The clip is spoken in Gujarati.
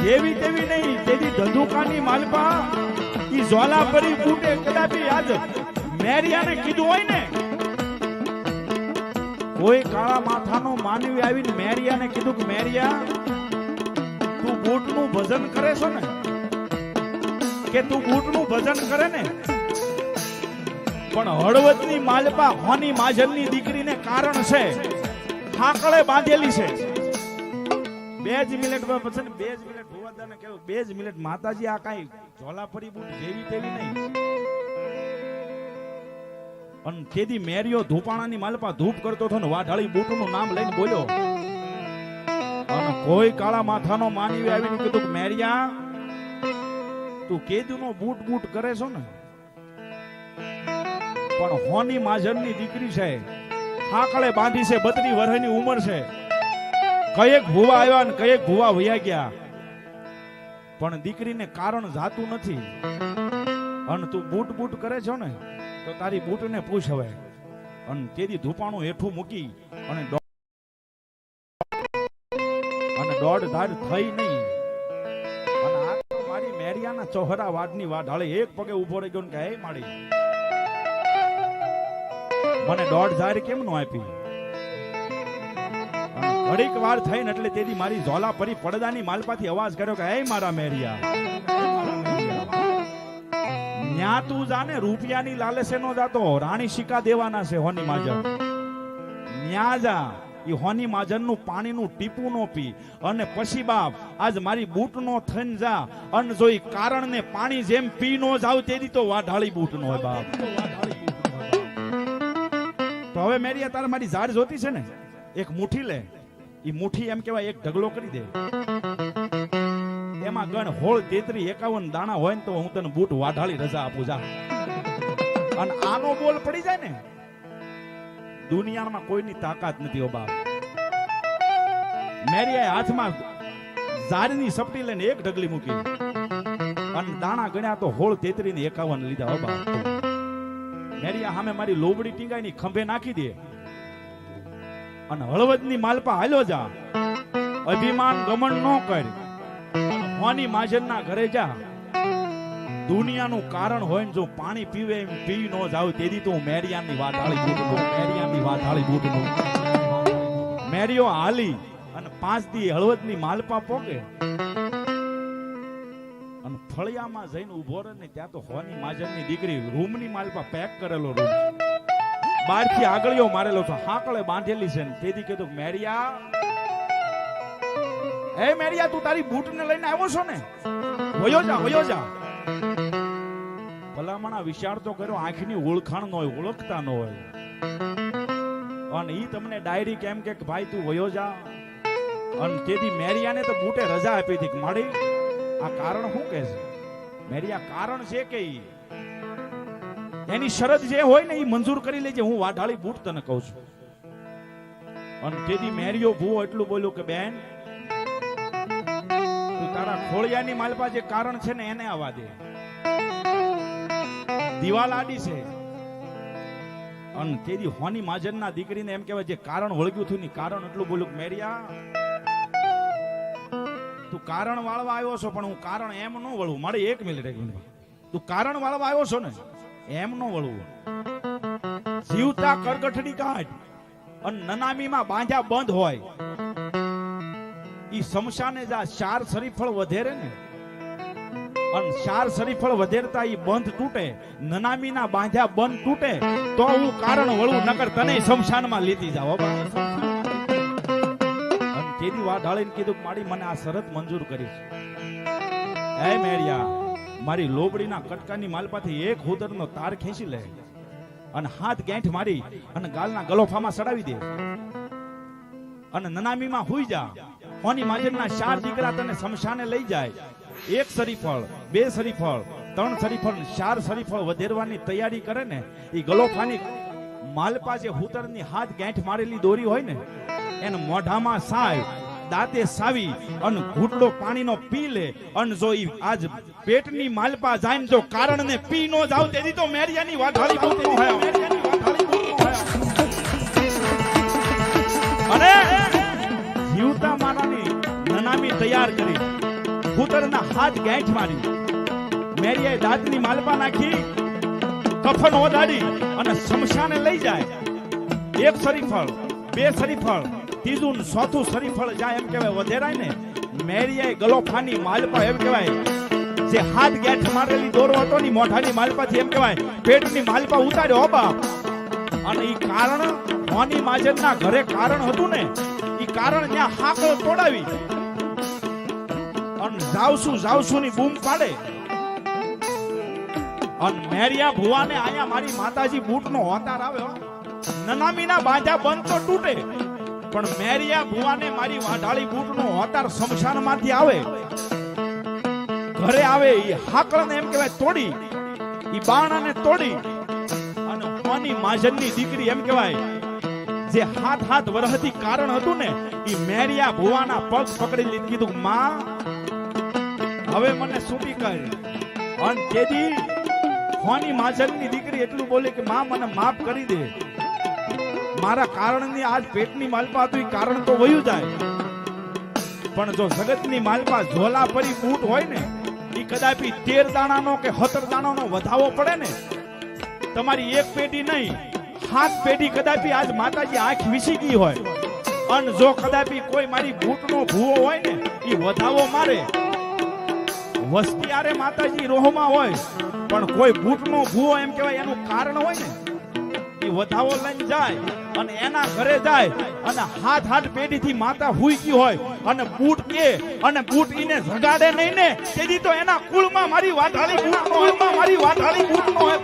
જેવી તેવી નહીં, તેની ધંધુકાની માલપા ઈ જ્વાલા પરી બૂટે કદાપી આજ મેરિયાને કીધું હોય ને, કોઈ કાળા માથાનો માનવી આવીને મેરિયાને કીધું કે મેરિયા તું બૂટનું ભજન કરે છો ને, કે તું બૂટનું ભજન કરે ને, પણ હળવદની માલપા હોની માજનની દીકરીને કારણ છે હાકળે બાંધેલી છે. 2 મિનિટ પછી 2 મિનિટ ભુવાદાને કહ્યું 2 મિનિટ માતાજી આ કાઈ ઝોલાપરી બૂટ જેવી તેવી નહીં. અને કેદી મેરિયો ધૂપાણાની માલપા ધૂપ કરતો હતો ને વાઢાળી બૂટનું નામ લઈને બોલ્યો, અને કોઈ કાળા માથાનો માનવી આવીને કીધું કે મેરિયા તું કેદીનો બૂટ બૂટ કરે છો ને, પણ હોની માજનની દીકરી છે, હાકળે બાંધી છે, 32 વર્ષની ઉંમર છે, કયેક ભુવા આવ્યા ને કયેક ભુવા વયા ગયા, પણ દીકરીને કારણ જાતું નથી. અને તું બૂટ બૂટ કરે છો ને તો તારી બૂટને પૂછ હવે. અને તેદી ધૂપાણું હેઠું મૂકી અને દોઢ ધાર થઈ નહીં. અને આ તો મારી મેરિયાના ચોહરા વાડની વાઢાળે એક પગે ઉભો રહી ગયો ને કે હે માડી મને દોઢ ધાર કેમ નો આપી. ઘડીક વાર થઈને એટલે તેદી મારી ઝોલા પરી પડદાની માલપાથી અવાજ કર્યો કે હે મારા મેરિયા, ન્યા તું જાને રૂપિયાની લાલસે નો જાતો, રાણી શિકા દેવાના છે હોની માજન. ન્યા જા ઈ હોની માજનનું પાણીનું ટીપું નો પી અને પછી બાપ આજ મારી બૂટ નો થઈને જા. અને જો ઈ કારણને પાણી જેમ પી નો જાવ તેદી તો વાઢાળી બૂટ નો હોય બાપ. તો હવે મેરિયા તારે મારી ઝાડ જોતી છે ને, એક મુઠ્ઠી લે, ઈ મુઠ્ઠી એમ કેવાય એક ઢગલો કરી દે, એમાં ગણ 16, 33, 51 દાણા હોય ને તો હું તને બૂટ વાઢાળી રજા આપું જા. અને આનો બોલ પડી જાય ને દુનિયામાં કોઈની તાકાત નથી ઓ બાપ. મેરિયાએ હાથમાં ઝાડની સપટી લઈને એક ઢગલી મૂકી અને દાણા ગણ્યા તો 16, 33 ને 51 લીધા ઓ બાપ. મેરિયા સામે મારી લોબડી ટીંગાઈની ખંભે નાખી દે અને હળવદની માલપા હાલ્યો જા. અભિમાન ગમન નો કર, હોની માજનના ઘરે જા. દુનિયાનું કારણ હોય ને જો પાણી પીવે એમ પી નો જાવ તેદી તો મેરિયાની વાઢાળી બૂટનો, મેરિયાની વાઢાળી બૂટનો. મેરિયો હાલી અને 5 દી હળવદની માલપા પોકે અને ફળિયામાં જઈને ઉભો રહે ને ત્યાં તો હોની માજનની દીકરી રૂમની માલપા પેક કરેલો રૂમ, બહારથી આગળીઓ મારેલો છે, હાકળે બાંધેલી છે. ને તેથી કીધું મેરિયા, એ મેરિયા તું તારી બૂટને લઈને આવ્યો છો ને, વયો જા વયો જા. ભલામણા વિચાર તો કર્યો, આંખની ઓળખાણ ન હોય, ઓળખતા ન હોય, અને ઈ તમને ડાયરી કેમ કે ભાઈ તું વયો જા. અને તેથી મેરિયાને તો બૂટે રજા આપી હતી. માડી આ કારણ શું કહે છે? મેરિયા કારણ છે કે એની શરત જે હોય ને એ મંજૂર કરી લેજે, હું વાઢાળી બૂટ તને કહું છું. અને તેથી મેરિયો ભૂવો એટલું બોલ્યો કે બેન તું તારા ખોળિયાની માલપા જે કારણ છે ને એને આવવા દે, દિવાલ આડી છે. અને તેથી હોની માજનના દીકરીને એમ કહેવાય જે કારણ વળગ્યું થયું ની કારણ એટલું બોલ્યું કે મેરિયા તું કારણ વાળવા આવ્યો છો, પણ હું કારણ એમ ન વળવું. મારે 1 મિનિટ તું કારણ વાળવા આવ્યો છો ને એમ ન વળવું. જીવતા કરગઠડી કાઢ અને નનામીમાં બાંધ્યા બંધ હોય ઈ શમશાને જા. 4 શરીફળ વધેરે ને અને 4 શરીફળ વધેરતા ઈ બંધ તૂટે, નનામીના બાંધ્યા બંધ તૂટે તો હું કારણ વળવું, નકર તને શમશાનમાં લીધી જાવ. અને તેદી વાઢાળીને કીધું માડી મને આ શરત મંજૂર કરી છે. હે મેરિયા, મારી લોબડીના કટકાની માલપાથી એક હુદરનો તાર ખેંચી લે અને હાથ ગાંઠ મારી અને ગાલના ગલોફામાં સડાવી દે અને નનામીમાં હુઈ જા. હોની માજનના 4 દીકરા તને શમશાને લઈ જાય. 1 શરીફળ, 2 શરીફળ, 3 શરીફળ, 4 શરીફળ વધેરવાની તૈયારી કરે ને એ ગલોફાની માલપા જે હુતરની હાથ ગાંઠ મારેલી દોરી હોય ને એને મોઢામાં સાય, દાંતે સાવી અને ઘૂંટડો પાણીનો પી લે. અને જો ઈ આજ પેટની માલપા જાય ને જો કારણને પી નો જાવ તેથી તો મેરિયાની વાઢાળી બૂટનો હોય. અને જીવતા માનાની નનામી તૈયાર કરી કૂતરના હાથ ગાંઠ મારી મેરિયાએ દાંતની માલપા નાખી કફન ઓડાડી અને શમશાને લઈ જાય એક શરીફળ બે શરીફળ ત્રીજું ને ચોથું શરીફળ જાય એમ કહેવાય વધેરાય ને મેરિયાએ ગલોફાની માલપા એમ કહેવાય જે હાથ ગાંઠ મારેલી દોરો હતો ની મોઢાની માલપાથી એમ કહેવાય પેટની માલપા ઉતાર્યો બાપ અને ઈ કારણ મોની માજરના ઘરે કારણ હતું ને ઈ કારણ ત્યાં હાકળ તોડાવી અને જાવશું ની બૂમ પાડે અને મેરિયા ભુવાને આયા મારી માતાજી બૂટનો હોતાર આવ્યો નનામીના બાંધા બંધ તો તૂટે પણ મેરિયા ભુવાને મારી વાઢાળી બૂટનો હોતાર શમશાનમાંથી આવે ઘરે આવે ઈ હાકળને એમ કહેવાય તોડી ઈ બાણાને તોડી અને મોની માજનની દીકરી એમ કહેવાય જે હાથ વરહથી કારણ હતું ને ઈ મેરિયા ભુવાના પગ પકડી લીધી કીધું માં હવે મને સૂટી કર અને તેદી મોની માજનની દીકરી એટલું બોલે કે માં મને માફ કરી દે મારા કારણની આજ પેટની માલપા હતું ઈ કારણ તો વયું જાય પણ જો જગતની માલપા ઝોલા પરી બૂટ હોય ને ઈ કદાપી 13 દાણાનો કે 17 દાણાનો વધાવો પડે ને તમારી એક પેઢી નહીં 7 પેઢી કદાપી આજ માતાજી આંખ વીસી ગઈ હોય અને જો કદાપી કોઈ મારી બૂટનો ભૂવો હોય ને ઈ વધાવો મારે વસ્તી આરે માતાજી રોહમાં હોય પણ કોઈ બૂટનો ભૂવો એમ કહેવાય એનું કારણ હોય ને ઈ વધાવો લઈને જાય અને એના ઘરે જાય અને હાથ પેઢીથી માતા હુઈ ગઈ હોય અને બૂટ કે અને બૂટ ઈને જગાડે નહીં ને તેથી તો એના કુળમાં મારી વાઢાળી બૂટનો હોય